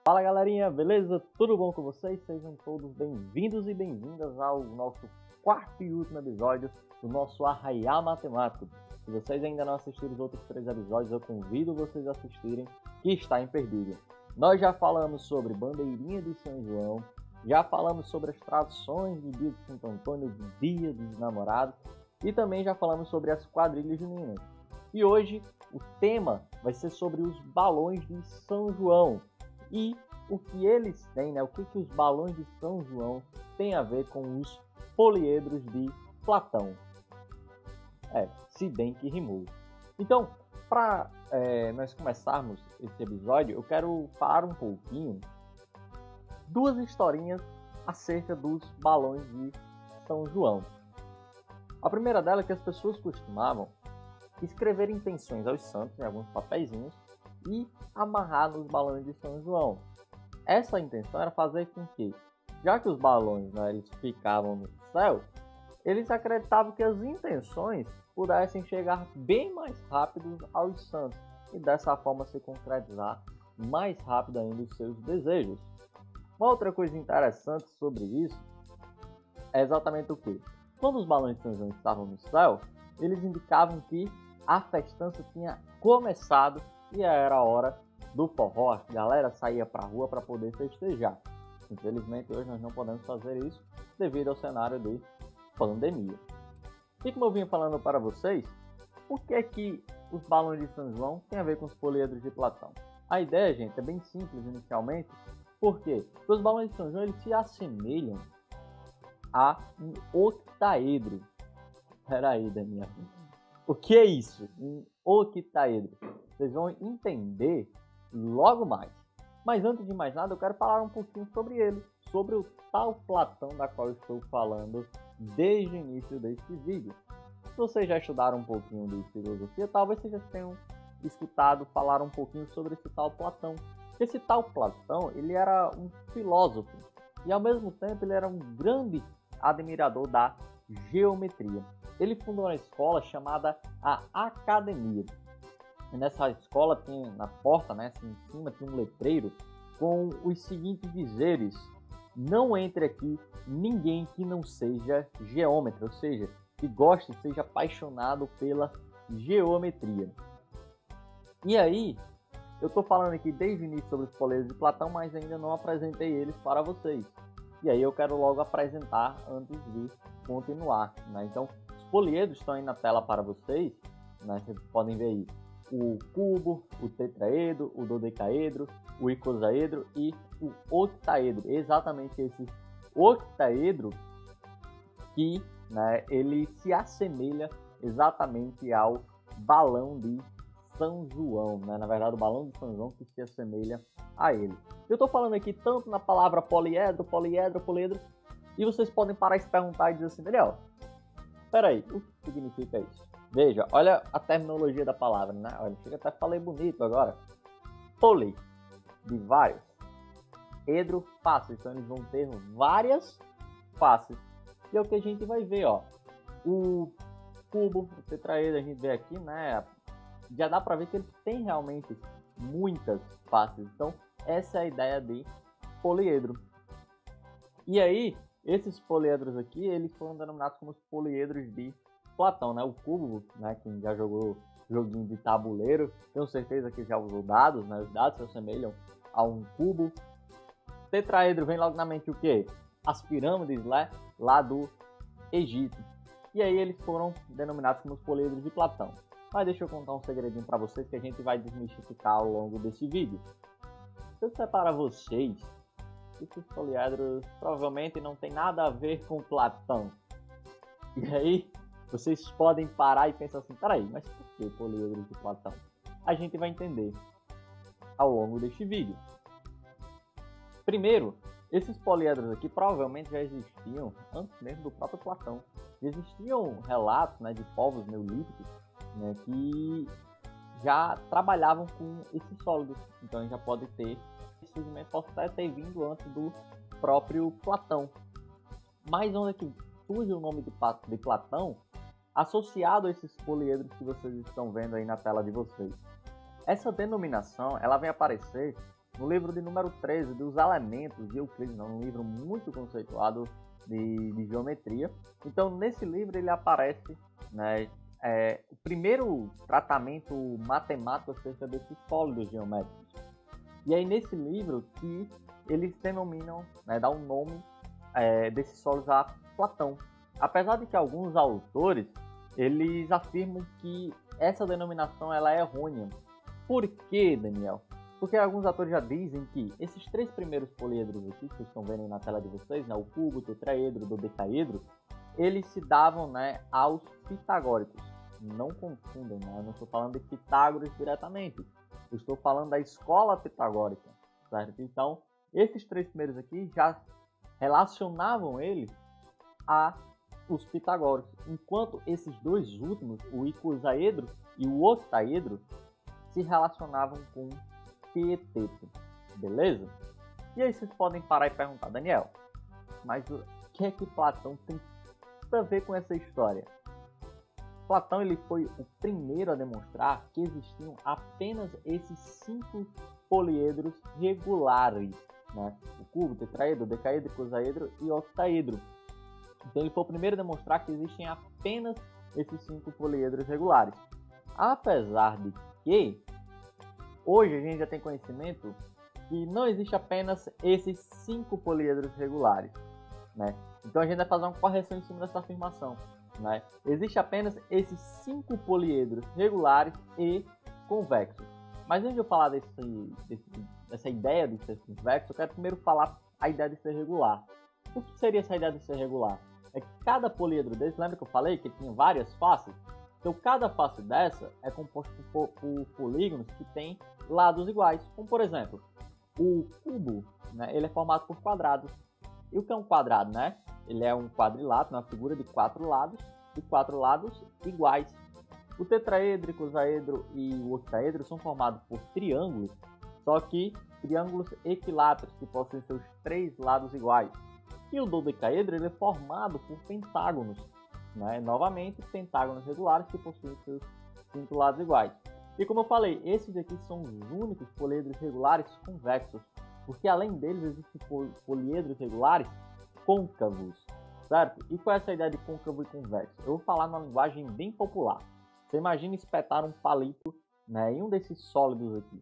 Fala galerinha, beleza? Tudo bom com vocês? Sejam todos bem-vindos e bem-vindas ao nosso quarto e último episódio do nosso Arraiá Matemático. Se vocês ainda não assistiram os outros 3 episódios, eu convido vocês a assistirem, que está imperdível. Nós já falamos sobre Bandeirinha de São João, já falamos sobre as tradições do Dia de Santo Antônio, do Dia dos Namorados, e também já falamos sobre as quadrilhas juninas. E hoje o tema vai ser sobre os balões de São João. E o que eles têm, né? O que os balões de São João têm a ver com os poliedros de Platão. Se bem que rimou. Então, para nós começarmos esse episódio, eu quero falar um pouquinho, 2 historinhas acerca dos balões de São João. A primeira dela é que as pessoas costumavam escrever intenções aos santos em alguns papeizinhos e amarrar nos balões de São João. Essa intenção era fazer com que, já que os balões, eles ficavam no céu, eles acreditavam que as intenções pudessem chegar bem mais rápido aos santos e dessa forma se concretizar mais rápido ainda os seus desejos. Uma outra coisa interessante sobre isso é exatamente o que? Quando os balões de São João estavam no céu, eles indicavam que a festança tinha começado e era a hora do forró. A galera saía para a rua para poder festejar. Infelizmente hoje nós não podemos fazer isso devido ao cenário de pandemia. E como eu vinha falando para vocês, o que é que os balões de São João têm a ver com os poliedros de Platão? A ideia, gente, é bem simples inicialmente. Por quê? Porque os balões de São João eles se assemelham a um octaedro. Peraí, Daniel. O que é isso? Um octaedro. Vocês vão entender logo mais. Mas antes de mais nada, eu quero falar um pouquinho sobre ele, sobre o tal Platão da qual eu estou falando desde o início deste vídeo. Se vocês já estudaram um pouquinho de filosofia, talvez vocês já tenham escutado falar um pouquinho sobre esse tal Platão. Esse tal Platão, ele era um filósofo e ao mesmo tempo ele era um grande admirador da geometria. Ele fundou uma escola chamada a Academia. E nessa escola tem na porta, assim em cima, tem um letreiro com os seguintes dizeres: não entre aqui ninguém que não seja geômetra, ou seja, que goste, seja apaixonado pela geometria. E aí, eu estou falando aqui desde o início sobre os poliedros de Platão, mas ainda não apresentei eles para vocês. E aí eu quero logo apresentar antes de continuar, Então, os poliedros estão aí na tela para vocês, Vocês podem ver aí o cubo, o tetraedro, o dodecaedro, o icosaedro e o octaedro. Exatamente esse octaedro que ele se assemelha exatamente ao balão de São João, Na verdade, o balão de São João que se assemelha a ele. Eu estou falando aqui tanto na palavra poliedro, e vocês podem parar e se perguntar e dizer assim: Daniel, peraí, o que significa isso? Veja, olha a terminologia da palavra, Olha, chega até falei bonito agora. Poli, de vários. Edro, faces. Então eles vão ter várias faces. E é o que a gente vai ver, O cubo, o tetraedro, a gente vê aqui, Já dá pra ver que ele tem realmente muitas faces. Então, essa é a ideia de poliedro. E aí, esses poliedros aqui, eles foram denominados como os poliedros de Platão, O cubo, quem já jogou joguinho de tabuleiro, tenho certeza que já usou dados, Os dados se assemelham a um cubo. Tetraedro vem logo na mente o quê? As pirâmides lá do Egito. E aí eles foram denominados como os poliedros de Platão. Mas deixa eu contar um segredinho para vocês que a gente vai desmistificar ao longo desse vídeo. Se eu disser para vocês que esses poliedros provavelmente não tem nada a ver com Platão, e aí vocês podem parar e pensar assim: peraí, mas por que poliedros de Platão? A gente vai entender ao longo deste vídeo. Primeiro, esses poliedros aqui provavelmente já existiam antes mesmo do próprio Platão. Existiam relatos de povos neolíticos que já trabalhavam com esses sólidos. Então a gente já pode ter esse surgimento, pode até ter vindo antes do próprio Platão. Mas onde é que surge o nome de Platão associado a esses poliedros que vocês estão vendo aí na tela de vocês. Essa denominação ela vem aparecer no livro de número 13 dos elementos de Euclides, um livro muito conceituado de geometria. Então, nesse livro ele aparece, né, o primeiro tratamento matemático acerca desses sólidos geométricos. E aí nesse livro que eles denominam, né, dá um nome desses sólidos a Platão. Apesar de que alguns autores eles afirmam que essa denominação ela é errônea. Por quê, Daniel? Porque alguns autores já dizem que esses três primeiros poliedros aqui, que vocês estão vendo aí na tela de vocês, né, o cubo, o tetraedro, o dodecaedro, eles se davam, né, aos pitagóricos. Não confundam, né? Eu não estou falando de Pitágoras diretamente. Eu estou falando da escola pitagórica, certo? Então, esses três primeiros aqui já relacionavam eles a os pitagóricos, enquanto esses dois últimos, o icosaedro e o octaedro, se relacionavam com pieteto, beleza? E aí vocês podem parar e perguntar, Daniel, mas o que é que Platão tem a ver com essa história? Platão ele foi o primeiro a demonstrar que existiam apenas esses 5 poliedros regulares, né? O cubo, o tetraedro, o decaedro, o icosaedro e o octaedro. Então ele foi o primeiro a demonstrar que existem apenas esses 5 poliedros regulares. Apesar de que hoje a gente já tem conhecimento que não existe apenas esses 5 poliedros regulares, né? Então a gente vai fazer uma correção em cima dessa afirmação, né? Existe apenas esses 5 poliedros regulares e convexos. Mas antes de eu falar dessa ideia de ser convexo, eu quero primeiro falar a ideia de ser regular. O que seria essa ideia de ser regular? É que cada poliedro desse, lembra que eu falei que tinha várias faces? Então cada face dessa é composta por polígonos que têm lados iguais. Como por exemplo, o cubo, né, ele é formado por quadrados. E o que é um quadrado, né? Ele é um quadrilátero, uma figura de 4 lados, e 4 lados iguais. O tetraedro, o icosaedro e o octaedro são formados por triângulos, só que triângulos equiláteros, que possuem seus 3 lados iguais. E o dodecaedro ele é formado por pentágonos, né? Novamente, pentágonos regulares que possuem seus 5 lados iguais. E como eu falei, esses aqui são os únicos poliedros regulares convexos, porque além deles existem poliedros regulares côncavos, certo? E qual é essa ideia de côncavo e convexo? Eu vou falar numa linguagem bem popular. Você imagina espetar um palito, né, em um desses sólidos aqui.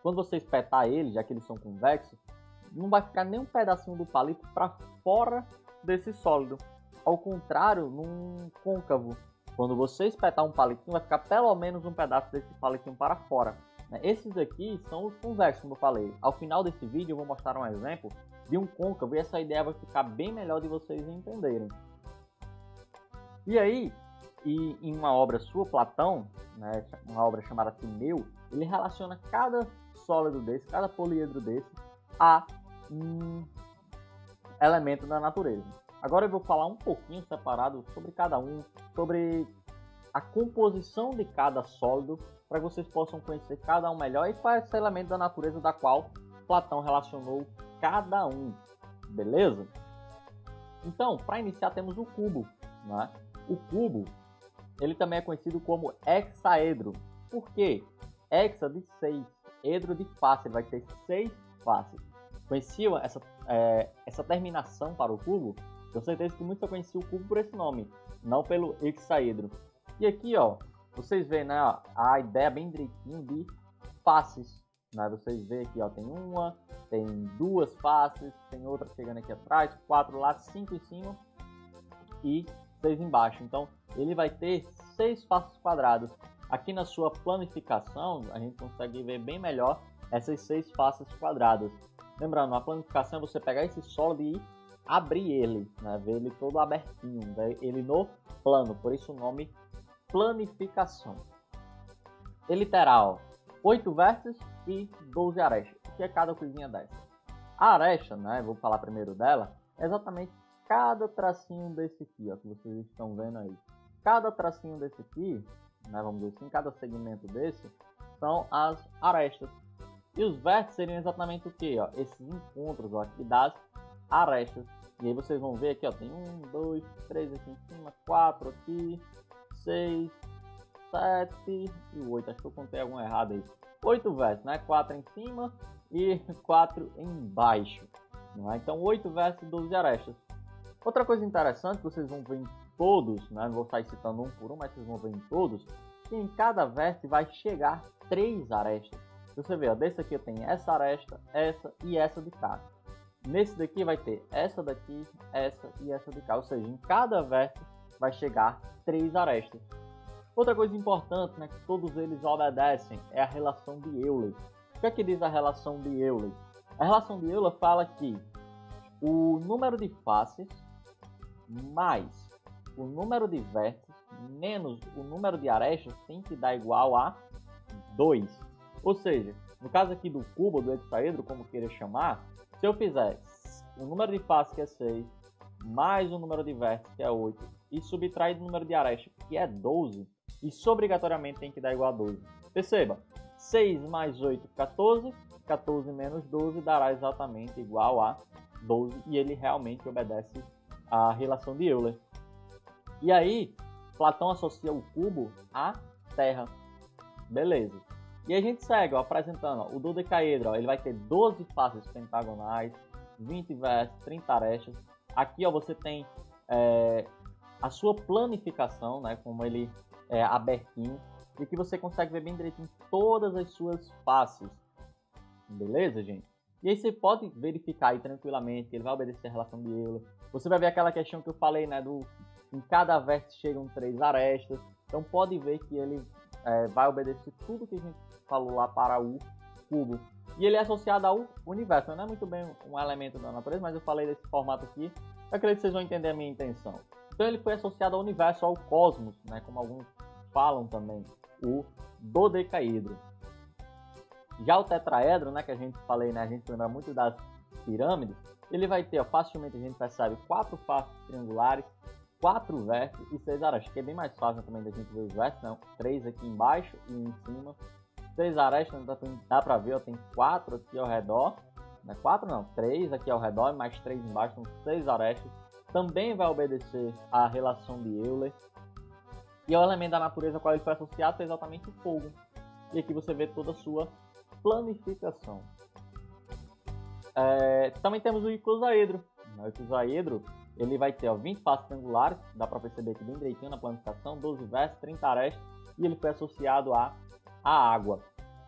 Quando você espetar ele, já que eles são convexos, não vai ficar nem um pedacinho do palito para fora desse sólido. Ao contrário, num côncavo, quando você espetar um palitinho, vai ficar pelo menos um pedaço desse palitinho para fora. Esses aqui são os convexos, como eu falei. Ao final desse vídeo eu vou mostrar um exemplo de um côncavo e essa ideia vai ficar bem melhor de vocês entenderem. E aí, em uma obra sua, Platão, né, uma obra chamada Timeu, ele relaciona cada sólido desse, cada poliedro desse, a um elemento da natureza. Agora eu vou falar um pouquinho separado sobre cada um, sobre a composição de cada sólido, para que vocês possam conhecer cada um melhor e qual é esse elemento da natureza da qual Platão relacionou cada um, beleza? Então, para iniciar temos o cubo, né? O cubo, ele também é conhecido como hexaedro. Por quê? Hexa de 6, edro de face, ele vai ter 6 faces. Conheciam essa terminação para o cubo? Tenho certeza que muitos conheciam o cubo por esse nome, não pelo hexaedro. E aqui, ó, vocês veem, né, a ideia bem direitinho de faces, né? Vocês veem aqui, ó, tem uma, tem 2 faces, tem outra chegando aqui atrás, 4 lá, 5 em cima e 6 embaixo. Então, ele vai ter 6 faces quadradas. Aqui na sua planificação, a gente consegue ver bem melhor essas 6 faces quadradas. Lembrando, a planificação é você pegar esse sólido e abrir ele, né? Ver ele todo abertinho, né? Ele no plano, por isso o nome planificação. Ele terá, ó, 8 vértices e 12 arestas. O que é cada coisinha dessa? A aresta, né? Vou falar primeiro dela. É exatamente cada tracinho desse aqui, ó, que vocês estão vendo aí. Cada tracinho desse aqui, né? Vamos dizer assim, cada segmento desse são as arestas. E os vértices seriam exatamente o que? Ó? Esses encontros, ó, aqui das arestas. E aí vocês vão ver aqui, ó, tem 1, 2, 3 aqui em cima, 4 aqui, 6, 7 e 8. Acho que eu contei algum errado aí. 8 versos, né? 4 em cima e 4 embaixo. Né? Então 8 versos e 12 arestas. Outra coisa interessante que vocês vão ver em todos, né? Não vou estar citando um por um, mas vocês vão ver em todos, que em cada verso vai chegar 3 arestas. Você vê, ó, desse aqui eu tenho essa aresta, essa e essa de cá. Nesse daqui vai ter essa daqui, essa e essa de cá. Ou seja, em cada verso vai chegar 3 arestas. Outra coisa importante, né, que todos eles obedecem, é a relação de Euler. O que é que diz a relação de Euler? A relação de Euler fala que o número de faces mais o número de vértices menos o número de arestas tem que dar igual a 2. Ou seja, no caso aqui do cubo, do hexaedro, como queira chamar, se eu fizer o número de faces, que é 6, mais o número de vértices, que é 8, e subtrair o número de arestas, que é 12, isso obrigatoriamente tem que dar igual a 12. Perceba, 6 mais 8, 14, 14 menos 12 dará exatamente igual a 12, e ele realmente obedece à relação de Euler. E aí, Platão associa o cubo à Terra. Beleza. E a gente segue, ó, apresentando, ó, o dodecaedro, ó, ele vai ter 12 faces pentagonais, 20 vértices, 30 arestas. Aqui, ó, você tem a sua planificação, né, como ele é abertinho, e que você consegue ver bem direitinho todas as suas faces. Beleza, gente? E aí você pode verificar aí tranquilamente que ele vai obedecer a relação de Euler. Você vai ver aquela questão que eu falei, né, em cada vértice chegam 3 arestas. Então pode ver que ele vai obedecer tudo que a gente falou lá para o cubo. E ele é associado ao universo. Não é muito bem um elemento da natureza, mas eu falei desse formato aqui. Eu acredito que vocês vão entender a minha intenção. Então ele foi associado ao universo, ao cosmos, né, como alguns falam também, o dodecaedro. Já o tetraedro, né, que a gente falei, né, a gente lembra muito das pirâmides, ele vai ter, ó, facilmente a gente percebe 4 faces triangulares, 4 vértices e 6 arestas, que é bem mais fácil também da gente ver os vértices, não? 3 aqui embaixo e em cima, 6 arestas, dá pra ver, ó, tem 4 aqui ao redor, não é 4 não, 3 aqui ao redor e mais 3 embaixo, são 6 arestas. Também vai obedecer à relação de Euler. E o elemento da natureza ao qual ele foi associado é exatamente o fogo. E aqui você vê toda a sua planificação. Também temos o icosaedro. O icosaedro, ele vai ter, ó, 20 faces triangulares, dá para perceber aqui bem direitinho na planificação, 12 vértices, 30 arestas, e ele foi associado à água.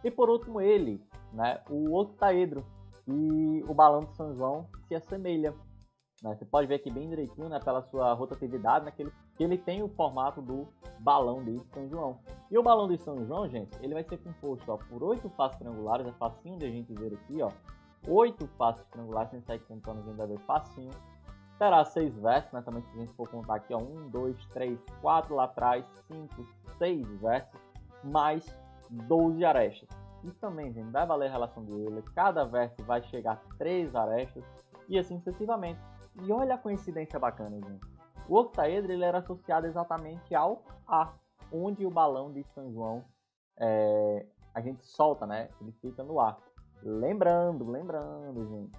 E por último ele, né, o octaedro, e o balão de São João se assemelha. Né? Você pode ver aqui bem direitinho, né, pela sua rotatividade, né, que ele tem o formato do balão de São João. E o balão de São João, gente, ele vai ser composto, ó, por 8 faces triangulares, é facinho de a gente ver aqui, ó. 8 faces triangulares, a gente sai contando, a gente vai ver facinho. Terá 6 vértices, né, também se a gente for contar aqui, ó, 1, 2, 3, 4 lá atrás, 5, 6 vértices, mais 12 arestas. E também, gente, vai valer a relação de Euler, cada vértice vai chegar a 3 arestas, e assim sucessivamente. E olha a coincidência bacana, gente. O octaedro, ele era associado exatamente ao ar, onde o balão de São João a gente solta, né? Ele fica no ar. Lembrando, gente,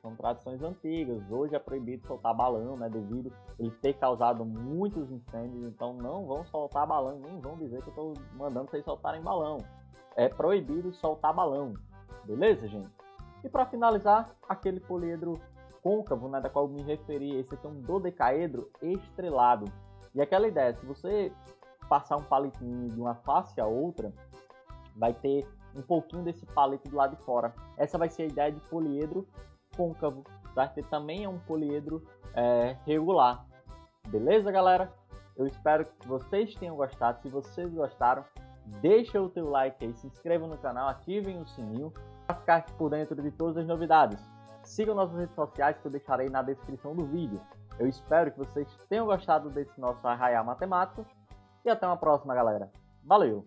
são tradições antigas. Hoje é proibido soltar balão, né? Devido ele ter causado muitos incêndios. Então não vão soltar balão, nem vão dizer que eu estou mandando vocês soltarem balão. É proibido soltar balão. Beleza, gente? E para finalizar, aquele poliedro côncavo, né, da qual eu me referi, esse aqui é um dodecaedro estrelado. E aquela ideia, se você passar um palitinho de uma face a outra, vai ter um pouquinho desse palito do lado de fora. Essa vai ser a ideia de poliedro côncavo, tá? Que também é um poliedro regular. Beleza, galera? Eu espero que vocês tenham gostado. Se vocês gostaram, deixa o teu like aí, se inscrevam no canal, ativem o sininho para ficar por dentro de todas as novidades. Sigam nossas redes sociais que eu deixarei na descrição do vídeo. Eu espero que vocês tenham gostado desse nosso arraial matemático. E até uma próxima, galera. Valeu!